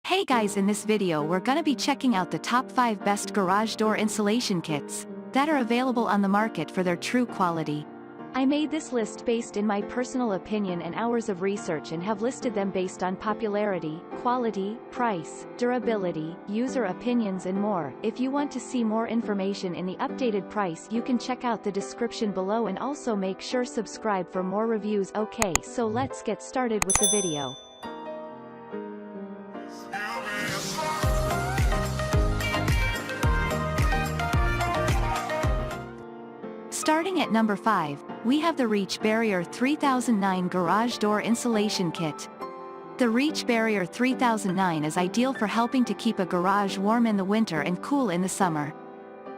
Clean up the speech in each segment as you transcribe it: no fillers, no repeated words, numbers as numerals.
Hey guys, in this video we're gonna be checking out the top 5 best garage door insulation kits that are available on the market for their true quality. I made this list based in my personal opinion and hours of research and have listed them based on popularity, quality, price, durability, user opinions and more. If you want to see more information in the updated price, you can check out the description below and also make sure subscribe for more reviews. Okay, so let's get started with the video. Starting at number 5, we have the Reach Barrier 3009 Garage Door Insulation Kit. The Reach Barrier 3009 is ideal for helping to keep a garage warm in the winter and cool in the summer.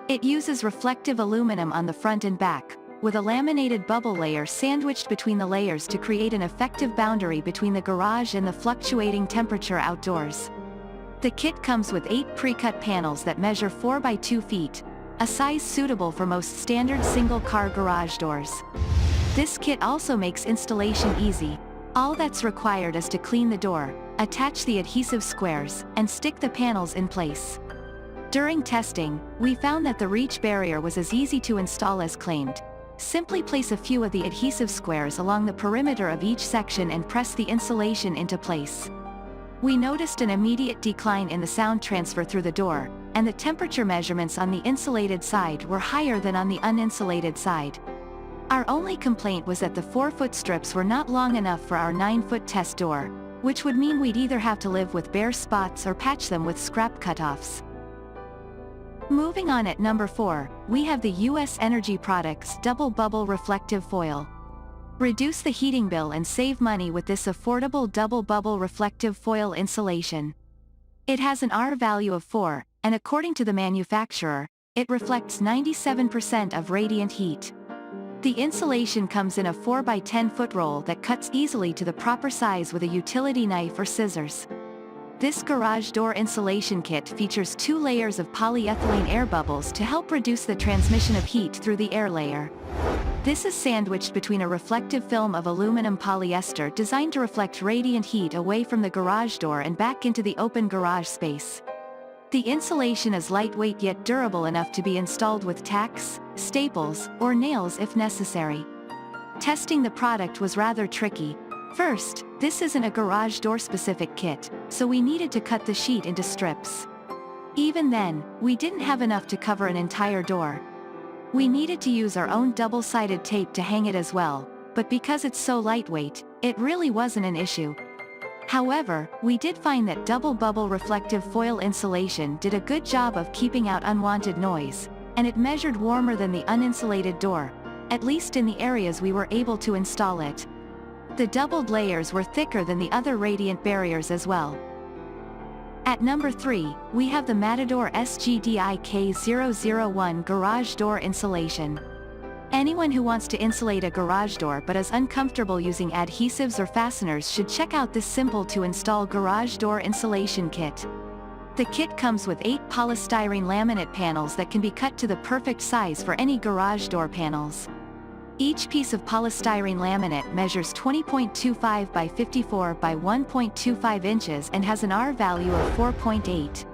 It uses reflective aluminum on the front and back, with a laminated bubble layer sandwiched between the layers to create an effective boundary between the garage and the fluctuating temperature outdoors. The kit comes with 8 pre-cut panels that measure 4 by 2 feet, a size suitable for most standard single-car garage doors. This kit also makes installation easy. All that's required is to clean the door, attach the adhesive squares, and stick the panels in place. During testing, we found that the Reach Barrier was as easy to install as claimed. Simply place a few of the adhesive squares along the perimeter of each section and press the insulation into place. We noticed an immediate decline in the sound transfer through the door, and the temperature measurements on the insulated side were higher than on the uninsulated side. Our only complaint was that the 4-foot strips were not long enough for our 9-foot test door, which would mean we'd either have to live with bare spots or patch them with scrap cutoffs. Moving on, at number 4, we have the US Energy Products Double Bubble Reflective Foil. Reduce the heating bill and save money with this affordable double bubble reflective foil insulation. It has an R value of 4, and according to the manufacturer, it reflects 97% of radiant heat. The insulation comes in a 4 by 10 foot roll that cuts easily to the proper size with a utility knife or scissors. This garage door insulation kit features 2 layers of polyethylene air bubbles to help reduce the transmission of heat through the air layer. This is sandwiched between a reflective film of aluminum polyester designed to reflect radiant heat away from the garage door and back into the open garage space. The insulation is lightweight yet durable enough to be installed with tacks, staples, or nails if necessary. Testing the product was rather tricky. First, this isn't a garage door specific kit, so we needed to cut the sheet into strips. Even then, we didn't have enough to cover an entire door. We needed to use our own double-sided tape to hang it as well, but because it's so lightweight, it really wasn't an issue. However, we did find that double bubble reflective foil insulation did a good job of keeping out unwanted noise, and it measured warmer than the uninsulated door, at least in the areas we were able to install it. The doubled layers were thicker than the other radiant barriers as well. At number 3, we have the Matador SGDIK-001 Garage Door Insulation. Anyone who wants to insulate a garage door but is uncomfortable using adhesives or fasteners should check out this simple-to-install garage door insulation kit. The kit comes with 8 polystyrene laminate panels that can be cut to the perfect size for any garage door panels. Each piece of polystyrene laminate measures 20.25 by 54 by 1.25 inches and has an R value of 4.8.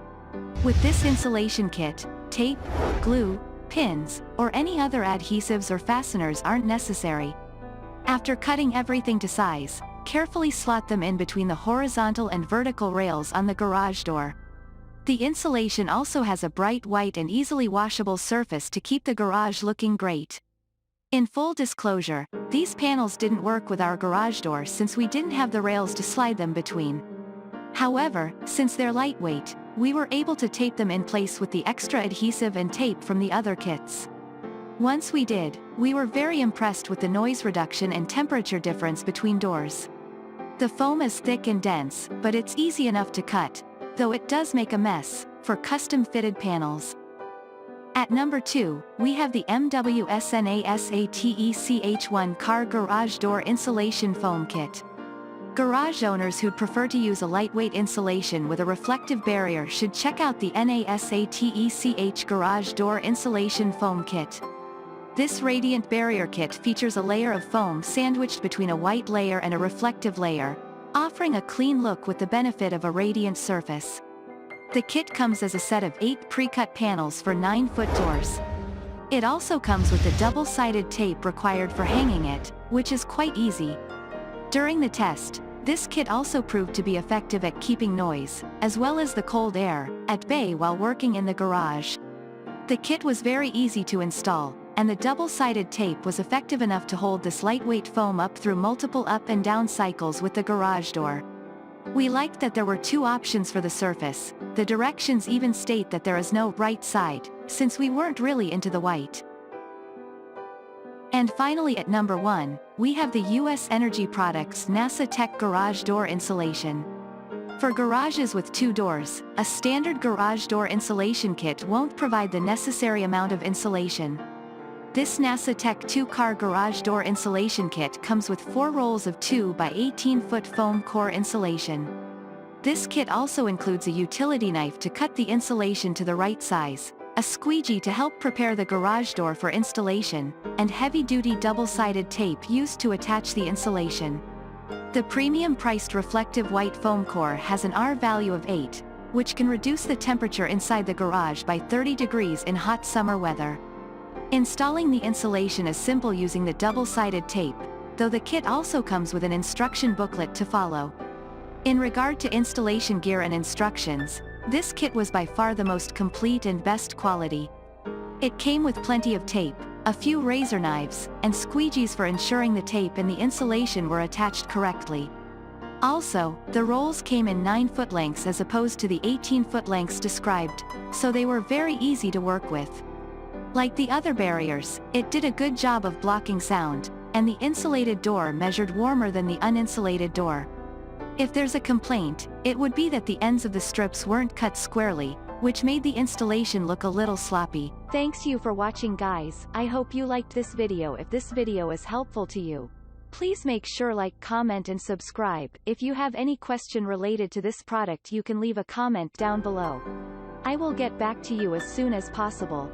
With this insulation kit, tape, glue, pins, or any other adhesives or fasteners aren't necessary. After cutting everything to size, carefully slot them in between the horizontal and vertical rails on the garage door. The insulation also has a bright white and easily washable surface to keep the garage looking great. In full disclosure, these panels didn't work with our garage door since we didn't have the rails to slide them between. However, since they're lightweight, we were able to tape them in place with the extra adhesive and tape from the other kits. Once we did, we were very impressed with the noise reduction and temperature difference between doors. The foam is thick and dense, but it's easy enough to cut, though it does make a mess for custom-fitted panels. At number 2, we have the MWS Nasatech-1 Car Garage Door Insulation Foam Kit. Garage owners who'd prefer to use a lightweight insulation with a reflective barrier should check out the Nasatech Garage Door Insulation Foam Kit. This radiant barrier kit features a layer of foam sandwiched between a white layer and a reflective layer, offering a clean look with the benefit of a radiant surface. The kit comes as a set of 8 pre-cut panels for 9-foot doors. It also comes with the double-sided tape required for hanging it, which is quite easy. During the test, this kit also proved to be effective at keeping noise, as well as the cold air, at bay while working in the garage. The kit was very easy to install, and the double-sided tape was effective enough to hold this lightweight foam up through multiple up and down cycles with the garage door. We liked that there were 2 options for the surface. The directions even state that there is no right side, since we weren't really into the white. And finally at number 1, we have the US Energy Products Nasatech Garage Door Insulation. For garages with 2 doors, a standard garage door insulation kit won't provide the necessary amount of insulation. This Nasatech 2-car garage door insulation kit comes with 4 rolls of 2 by 18-foot foam core insulation. This kit also includes a utility knife to cut the insulation to the right size, a squeegee to help prepare the garage door for installation, and heavy-duty double-sided tape used to attach the insulation. The premium-priced reflective white foam core has an R value of 8, which can reduce the temperature inside the garage by 30 degrees in hot summer weather. Installing the insulation is simple using the double-sided tape, though the kit also comes with an instruction booklet to follow. In regard to installation gear and instructions, this kit was by far the most complete and best quality. It came with plenty of tape, a few razor knives, and squeegees for ensuring the tape and the insulation were attached correctly. Also, the rolls came in 9-foot lengths as opposed to the 18-foot lengths described, so they were very easy to work with. Like the other barriers, it did a good job of blocking sound, and the insulated door measured warmer than the uninsulated door. If there's a complaint, it would be that the ends of the strips weren't cut squarely, which made the installation look a little sloppy. Thanks you for watching guys, I hope you liked this video. If this video is helpful to you, please make sure like, comment and subscribe. If you have any question related to this product you can leave a comment down below. I will get back to you as soon as possible.